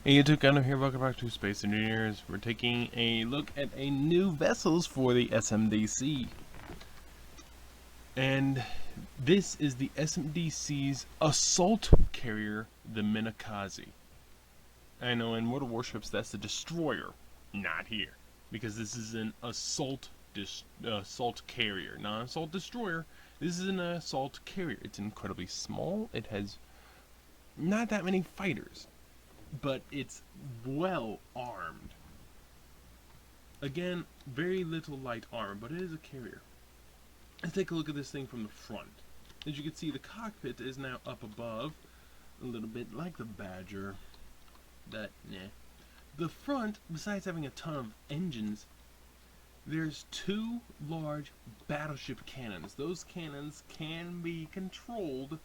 Hey YouTube, Gunner here, welcome back to Space Engineers. We're taking a look at a new vessels for the SMDC. And this is the SMDC's Assault Carrier, the Minokaze. I know in World of Warships that's the destroyer, not here. Because this is an assault carrier, not an assault destroyer. This is an assault carrier. It's incredibly small, it has not that many fighters, but it's well armed. Again, very little light armor, but it is a carrier. Let's take a look at this thing from the front. As you can see, the cockpit is now up above, a little bit like the Badger. The front, besides having a ton of engines, there's two large battleship cannons. Those cannons can be controlled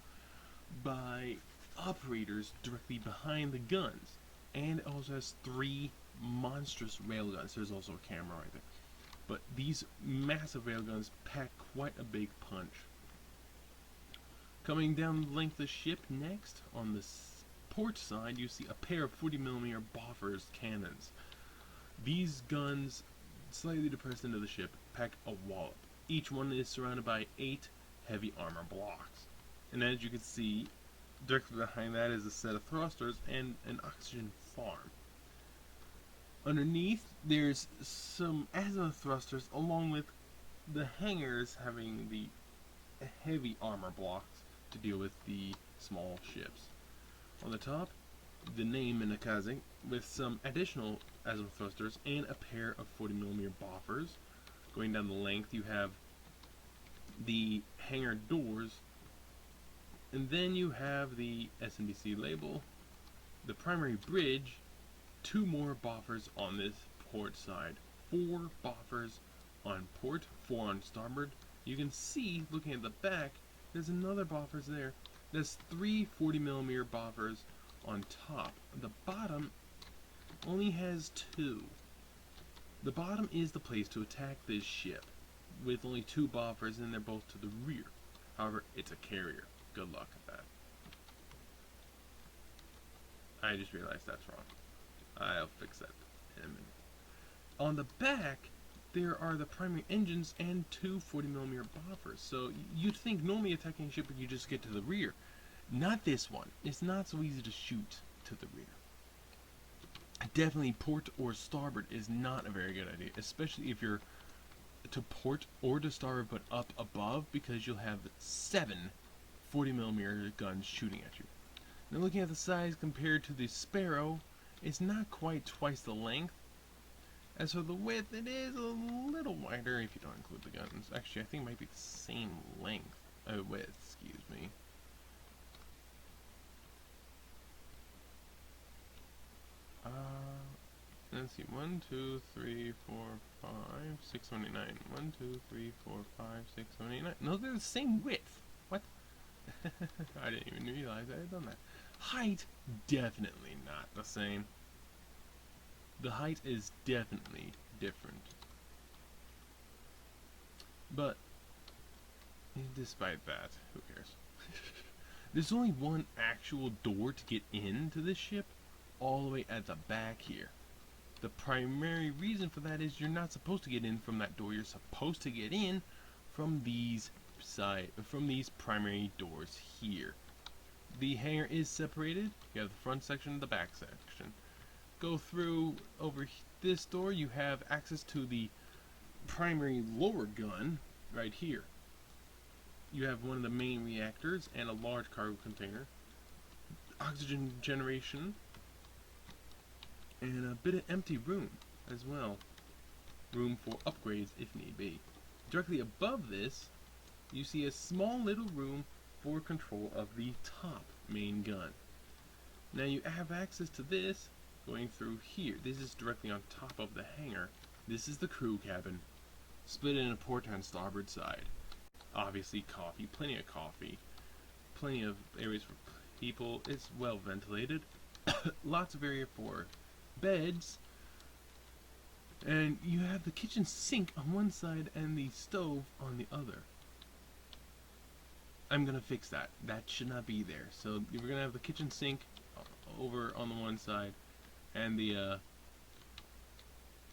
by operators directly behind the guns, and it also has three monstrous railguns. There's also a camera right there, but these massive railguns pack quite a big punch. Coming down the length of the ship, next on the port side you see a pair of 40mm Bofors cannons. These guns, slightly depressed into the ship, pack a wallop. Each one is surrounded by 8 heavy armor blocks, and as you can see, directly behind that is a set of thrusters and an oxygen farm. Underneath, there's some azimuth thrusters along with the hangars having the heavy armor blocks to deal with the small ships. On the top, the name Minokaze with some additional azimuth thrusters and a pair of 40mm Bofors. Going down the length, you have the hangar doors, and then you have the SMDC label, the primary bridge, 2 more Bofors on this port side, 4 Bofors on port, 4 on starboard. You can see, looking at the back, there's another Bofors there. There's 3 40mm Bofors on top. The bottom only has 2. The bottom is the place to attack this ship, with only 2 Bofors, and they're both to the rear. However, it's a carrier. Good luck at that. I just realized that's wrong. I'll fix that in a minute. On the back, there are the primary engines and 2 40mm Bofors. So you'd think normally attacking a ship you just get to the rear. Not this one. It's not so easy to shoot to the rear. Definitely port or starboard is not a very good idea, especially if you're to port or to starboard but up above, because you'll have 7 40mm guns shooting at you. Now looking at the size compared to the Sparrow, it's not quite twice the length. As for the width, it is a little wider if you don't include the guns. Actually, I think it might be the same length. Width, excuse me. Let's see, 1, 2, 3, 4, 5, 6, 7, 8, 9. 1, 2, 3, 4, 5, 6, 7, 8, 9. No, they're the same width. What? I didn't even realize I had done that. Height, definitely not the same. The height is definitely different. But, despite that, who cares? There's only one actual door to get into this ship, all the way at the back here. The primary reason for that is you're not supposed to get in from that door. You're supposed to get in from these primary doors here. The hangar is separated. You have the front section and the back section. Go through over this door, you have access to the primary lower gun right here. You have one of the main reactors and a large cargo container, oxygen generation, and a bit of empty room as well. Room for upgrades if need be. Directly above this, you see a small little room for control of the top main gun. Now you have access to this going through here. This is directly on top of the hangar. This is the crew cabin, split in a port and starboard side. Obviously coffee, plenty of coffee, plenty of areas for people. It's well ventilated. Lots of area for beds, and you have the kitchen sink on one side and the stove on the other. I'm gonna fix that. That should not be there. So you're gonna have the kitchen sink over on the one side, and the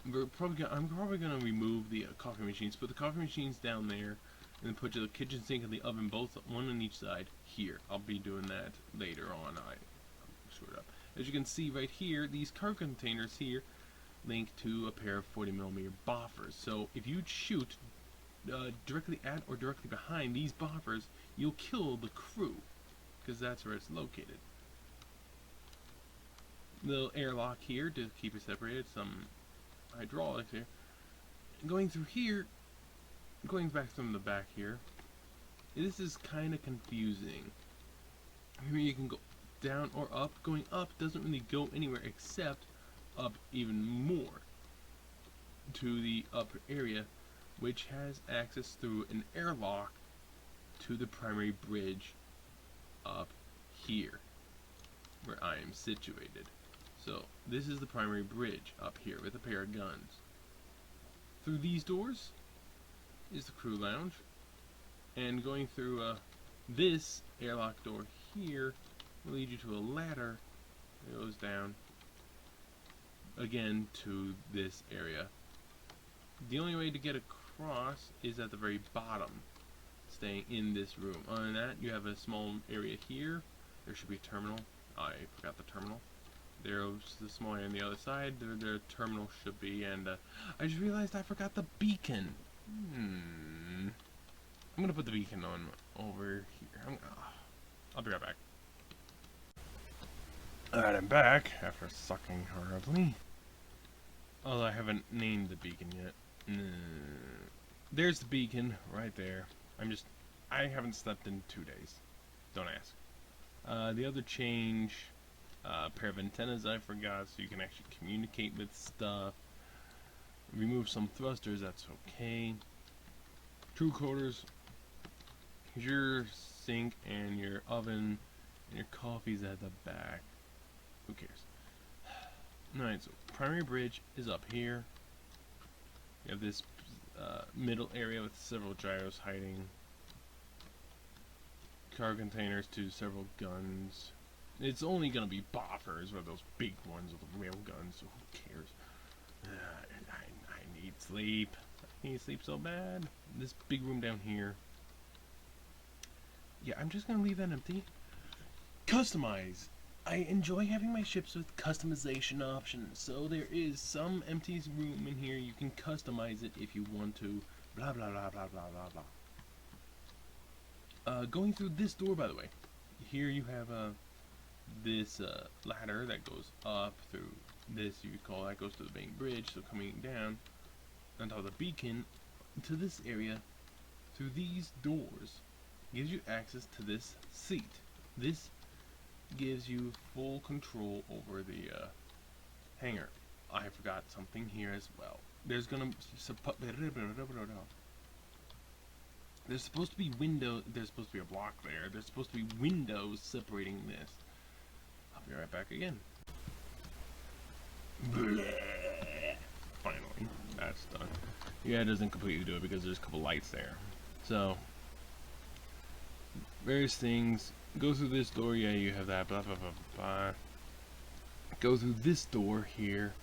I'm probably gonna remove the coffee machines. Put the coffee machines down there, and then put the kitchen sink and the oven both one on each side here. I'll be doing that later on. I screwed up. As you can see right here, these cargo containers here link to a pair of 40mm boffers. So if you shoot directly at or directly behind these boffers, you'll kill the crew, because that's where it's located. Little airlock here to keep it separated. Some hydraulics here. Going through here, going back from the back here, this is kind of confusing. Here you can go down or up. Going up doesn't really go anywhere except up even more to the upper area, which has access through an airlock to the primary bridge up here where I am situated. So this is the primary bridge up here with a pair of guns. Through these doors is the crew lounge, and going through this airlock door here will lead you to a ladder that goes down again to this area. The only way to get across is at the very bottom, staying in this room. Other than that, you have a small area here. There should be a terminal. I forgot the terminal. There's the small area on the other side. Their terminal should be, and I just realized I forgot the beacon. I'm gonna put the beacon on over here. I'll be right back. Alright, I'm back after sucking horribly. Although I haven't named the beacon yet. There's the beacon right there. I haven't slept in 2 days. Don't ask. The other change, pair of antennas I forgot, so you can actually communicate with stuff. Remove some thrusters, that's okay. Crew quarters. Here's your sink and your oven, and your coffee's at the back. Who cares? Alright, so primary bridge is up here. You have this middle area with several gyros hiding. Cargo containers to several guns. It's only gonna be boffers, or those big ones with the real guns, so who cares? I need sleep. I need sleep so bad. This big room down here. Yeah, I'm just gonna leave that empty. Customize. I enjoy having my ships with customization options, so there is some empty room in here. You can customize it if you want to. Blah blah blah blah blah blah blah. Going through this door, by the way, here you have this ladder that goes up through this. You could call that goes to the main bridge. So coming down on top of the beacon to this area through these doors gives you access to this seat. This gives you full control over the hangar. I forgot something here as well. There's supposed to be window. There's supposed to be a block there. There's supposed to be windows separating this. I'll be right back again. Finally, that's done. Yeah, it doesn't completely do it because there's a couple lights there. So various things. Go through this door, yeah, you have that, blah, blah, blah, blah. Go through this door here.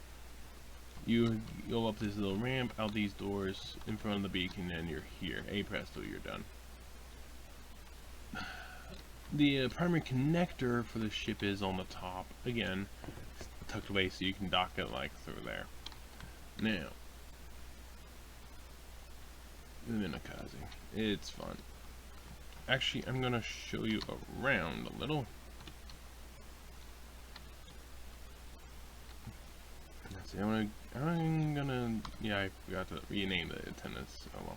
You go up this little ramp, out these doors, in front of the beacon, and you're here. Presto, you're done. The primary connector for the ship is on the top. Again, tucked away so you can dock it like through there. Now, the Minokaze. It's fun. Actually, I'm gonna show you around a little. Let's see, I'm gonna, yeah, I forgot to rename the antennas. Oh well.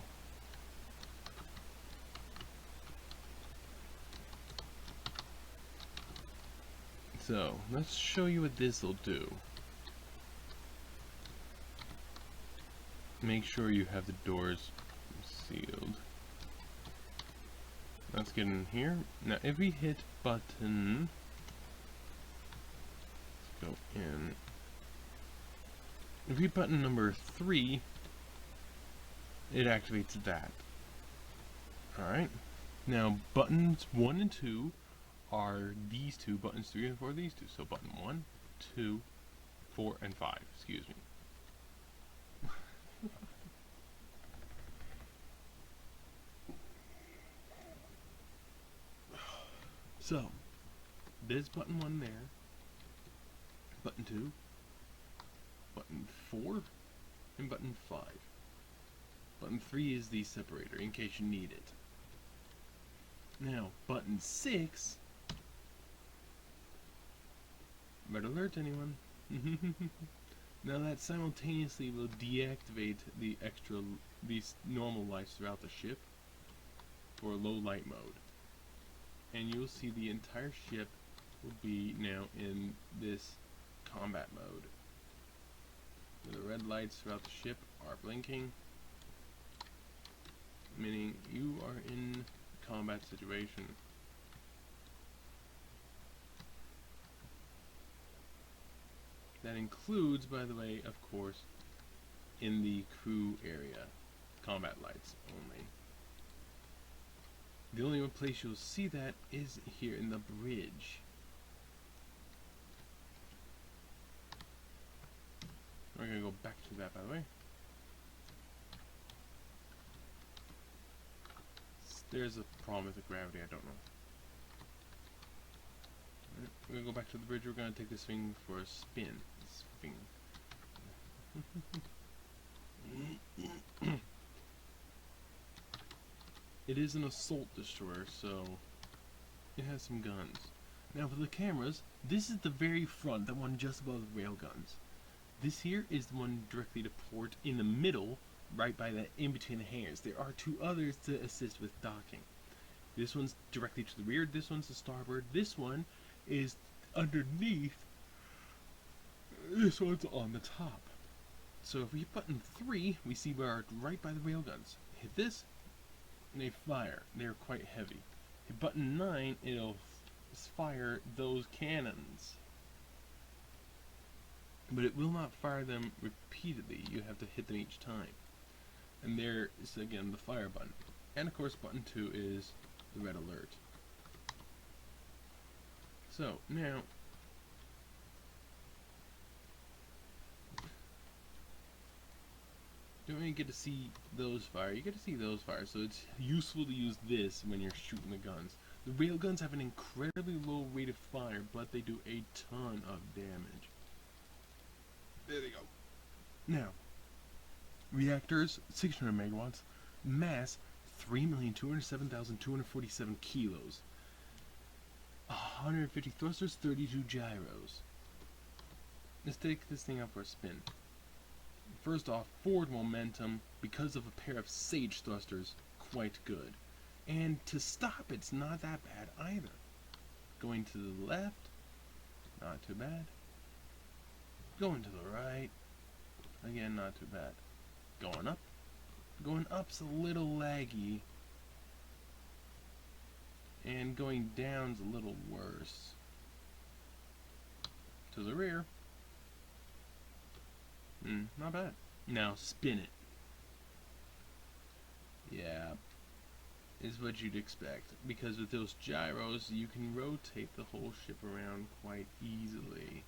So, let's show you what this will do. Make sure you have the doors sealed. Let's get in here. Now, if we hit button, let's go in. If we hit button number 3, it activates that. Alright. Now, buttons 1 and 2 are these two. Buttons 3 and 4 are these two. So, button 1, 2, 4, and 5. Excuse me. So, there's button 1 there, button 2, button 4, and button 5. Button 3 is the separator, in case you need it. Now, button 6... Red alert, anyone? Now that simultaneously will deactivate these normal lights throughout the ship for low light mode. And you'll see the entire ship will be now in this combat mode. The red lights throughout the ship are blinking, meaning you are in combat situation. That includes, by the way, of course, in the crew area, combat lights only. The only place you'll see that is here in the bridge. We're going to go back to that, by the way. There's a problem with the gravity, I don't know. Right, we're going to go back to the bridge. We're going to take this thing for a spin. It is an assault destroyer, so it has some guns. Now for the cameras, this is the very front, the one just above the railguns. This here is the one directly to port in the middle, right by the in between the hangars. There are 2 others to assist with docking. This one's directly to the rear, this one's to starboard, this one is underneath, this one's on the top. So if we hit button 3, we see we are right by the railguns. Hit this, and they fire. They're quite heavy. Hit button 9, it'll fire those cannons. But it will not fire them repeatedly. You have to hit them each time. And there is again the fire button. And of course button 2 is the red alert. So now don't really get to see those fire. You get to see those fire, so it's useful to use this when you're shooting the guns. The railguns have an incredibly low rate of fire, but they do a ton of damage. There they go. Now, reactors, 600 megawatts, mass 3,207,247 kilos, 150 thrusters, 32 gyros. Let's take this thing out for a spin. First off, forward momentum, because of a pair of Sage thrusters, quite good. And to stop, it's not that bad either. Going to the left, not too bad. Going to the right, again, not too bad. Going up's a little laggy. And going down's a little worse. To the rear. Not bad. Now spin it. Yeah, is what you'd expect. Because with those gyros, you can rotate the whole ship around quite easily.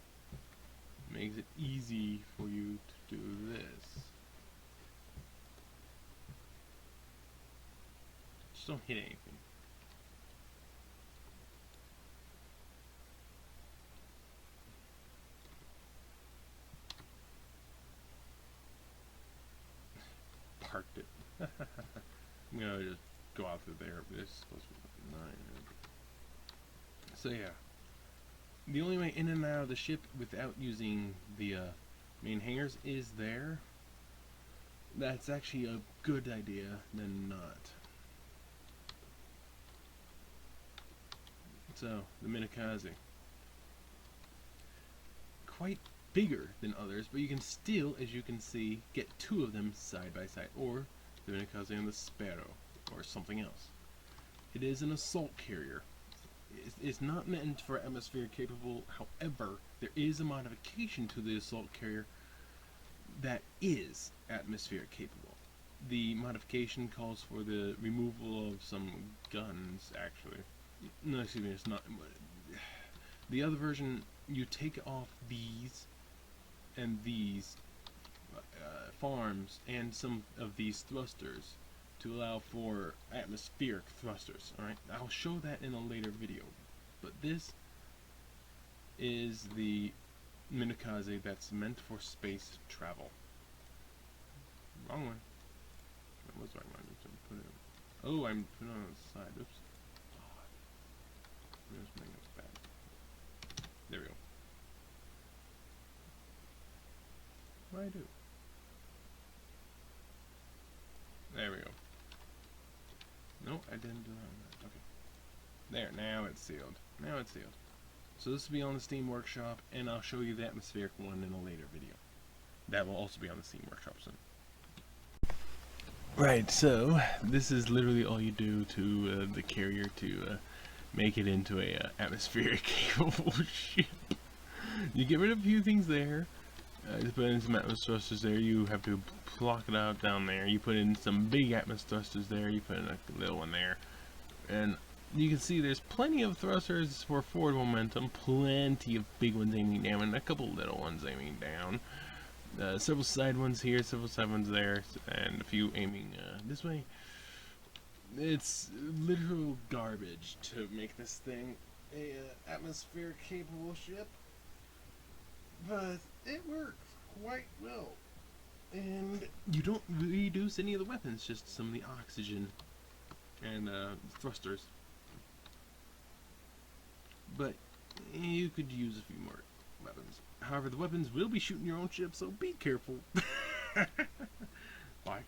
Makes it easy for you to do this. Just don't hit anything. Parked it. I'm gonna just go out through there, but it's supposed to be 9. So yeah, the only way in and out of the ship without using the main hangars is there. That's actually a good idea than not. So the Minokaze, quite bigger than others, but you can still, as you can see, get 2 of them side by side, or the Minokaze and the Sparrow, or something else. It is an assault carrier. It's not meant for atmosphere capable. However, there is a modification to the assault carrier that is atmosphere capable. The modification calls for the removal of some guns, actually. No, excuse me, it's not. The other version, you take off these and these farms and some of these thrusters to allow for atmospheric thrusters. Alright, I'll show that in a later video. But this is the Minokaze that's meant for space travel. Wrong one. That was the right one. Put it. Oh, I'm putting it on the side. Oops. Oh, bad. There we go. What do I do? There we go. No, I didn't do that. Okay. There, now it's sealed. Now it's sealed. So this will be on the Steam Workshop, and I'll show you the atmospheric one in a later video. That will also be on the Steam Workshop soon. Right, so this is literally all you do to the carrier to make it into a atmospheric capable ship. You get rid of a few things there. You put in some Atmos thrusters there. You have to block it out down there. You put in some big Atmos thrusters there. You put in a little one there, and you can see there's plenty of thrusters for forward momentum. Plenty of big ones aiming down, and a couple little ones aiming down. Several side ones here, several side ones there, and a few aiming this way. It's literal garbage to make this thing a atmospheric capable ship, but it works quite well, and you don't reduce any of the weapons, just some of the oxygen and thrusters. But you could use a few more weapons. However, the weapons will be shooting your own ship, so be careful. Bye.